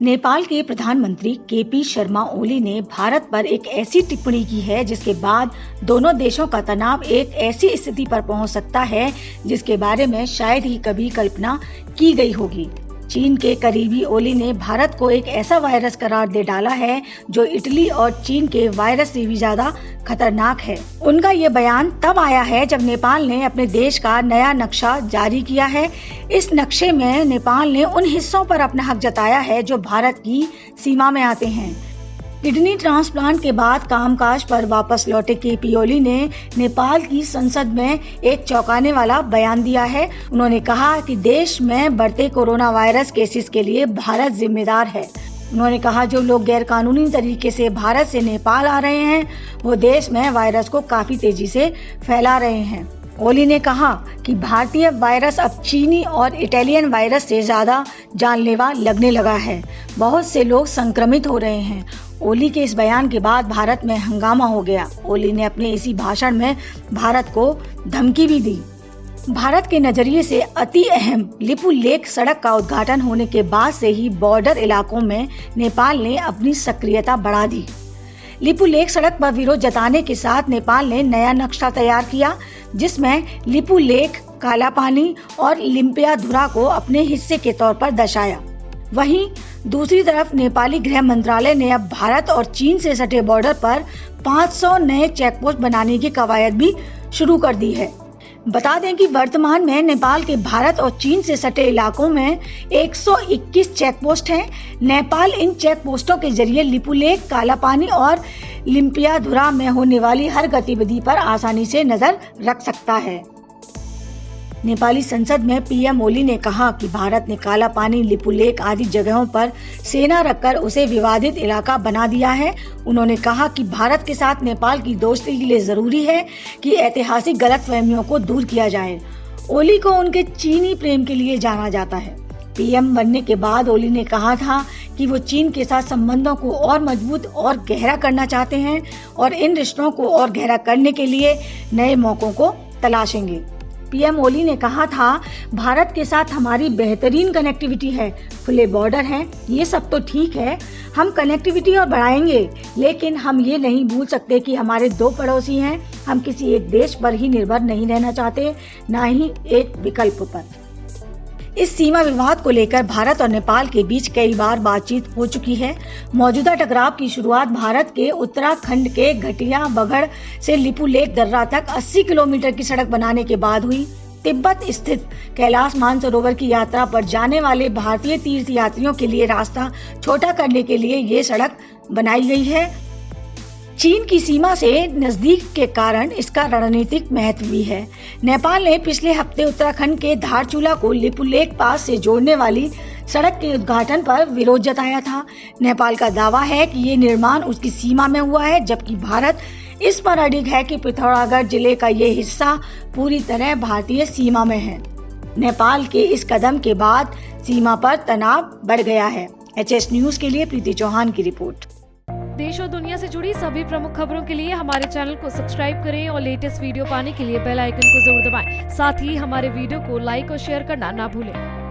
नेपाल के प्रधानमंत्री केपी शर्मा ओली ने भारत पर एक ऐसी टिप्पणी की है जिसके बाद दोनों देशों का तनाव एक ऐसी स्थिति पर पहुंच सकता है जिसके बारे में शायद ही कभी कल्पना की गई होगी। चीन के करीबी ओली ने भारत को एक ऐसा वायरस करार दे डाला है जो इटली और चीन के वायरस से भी ज्यादा खतरनाक है। उनका ये बयान तब आया है जब नेपाल ने अपने देश का नया नक्शा जारी किया है। इस नक्शे में नेपाल ने उन हिस्सों पर अपना हक जताया है जो भारत की सीमा में आते हैं। किडनी ट्रांसप्लांट के बाद कामकाज पर वापस लौटे केपी ओली ने नेपाल की संसद में एक चौंकाने वाला बयान दिया है। उन्होंने कहा कि देश में बढ़ते कोरोना वायरस केसेस के लिए भारत जिम्मेदार है। उन्होंने कहा जो लोग गैरकानूनी तरीके से भारत से नेपाल आ रहे हैं वो देश में वायरस को काफी तेजी से फैला रहे हैं। ओली ने कहा कि भारतीय वायरस अब चीनी और इटालियन वायरस से ज्यादा जानलेवा लगने लगा है। बहुत से लोग संक्रमित हो रहे हैं। ओली के इस बयान के बाद भारत में हंगामा हो गया। ओली ने अपने इसी भाषण में भारत को धमकी भी दी। भारत के नजरिए से अति अहम लिपु लेक सड़क का उद्घाटन होने के बाद से ही बॉर्डर इलाकों में नेपाल ने अपनी सक्रियता बढ़ा दी। लिपु लेक सड़क पर विरोध जताने के साथ नेपाल ने नया नक्शा तैयार किया जिसमें लिपु लेक, काला पानी और लिम्पियाधुरा को अपने हिस्से के तौर पर दर्शाया। वहीं दूसरी तरफ नेपाली गृह मंत्रालय ने अब भारत और चीन से सटे बॉर्डर पर 500 नए चेकपोस्ट बनाने की कवायद भी शुरू कर दी है। बता दें कि वर्तमान में नेपाल के भारत और चीन से सटे इलाकों में 121 चेकपोस्ट हैं। नेपाल इन चेकपोस्टों के जरिए लिपु लेक, काला पानी और लिम्पियाधुरा में होने वाली हर गतिविधि पर आसानी से नजर रख सकता है। नेपाली संसद में पीएम ओली ने कहा कि भारत ने काला पानी, लिपु लेक आदि जगहों पर सेना रखकर उसे विवादित इलाका बना दिया है। उन्होंने कहा कि भारत के साथ नेपाल की दोस्ती के लिए जरूरी है कि ऐतिहासिक गलतफहमियों को दूर किया जाए। ओली को उनके चीनी प्रेम के लिए जाना जाता है। पीएम बनने के बाद ओली ने कहा था कि वो चीन के साथ संबंधों को और मजबूत और गहरा करना चाहते हैं और इन रिश्तों को और गहरा करने के लिए नए मौकों को तलाशेंगे। पीएम ओली ने कहा था, भारत के साथ हमारी बेहतरीन कनेक्टिविटी है, खुले बॉर्डर हैं, ये सब तो ठीक है, हम कनेक्टिविटी और बढ़ाएंगे, लेकिन हम ये नहीं भूल सकते कि हमारे दो पड़ोसी हैं। हम किसी एक देश पर ही निर्भर नहीं रहना चाहते, ना ही एक विकल्प पर। इस सीमा विवाद को लेकर भारत और नेपाल के बीच कई बार बातचीत हो चुकी है। मौजूदा टकराव की शुरुआत भारत के उत्तराखंड के घटिया बगड़ से लिपु लेक दर्रा तक 80 किलोमीटर की सड़क बनाने के बाद हुई। तिब्बत स्थित कैलाश मानसरोवर की यात्रा पर जाने वाले भारतीय तीर्थ यात्रियों के लिए रास्ता छोटा करने के लिए ये सड़क बनाई गई है। चीन की सीमा से नजदीक के कारण इसका रणनीतिक महत्व भी है। नेपाल ने पिछले हफ्ते उत्तराखंड के धारचूला को लिपु लेक पास से जोड़ने वाली सड़क के उद्घाटन पर विरोध जताया था। नेपाल का दावा है कि ये निर्माण उसकी सीमा में हुआ है, जबकि भारत इस पर अडिग है कि पिथौरागढ़ जिले का ये हिस्सा पूरी तरह भारतीय सीमा में है। नेपाल के इस कदम के बाद सीमा पर तनाव बढ़ गया है। HS न्यूज के लिए प्रीति चौहान की रिपोर्ट। देश और दुनिया से जुड़ी सभी प्रमुख खबरों के लिए हमारे चैनल को सब्सक्राइब करें और लेटेस्ट वीडियो पाने के लिए बेल आइकन को जरूर दबाएं। साथ ही हमारे वीडियो को लाइक और शेयर करना ना भूलें।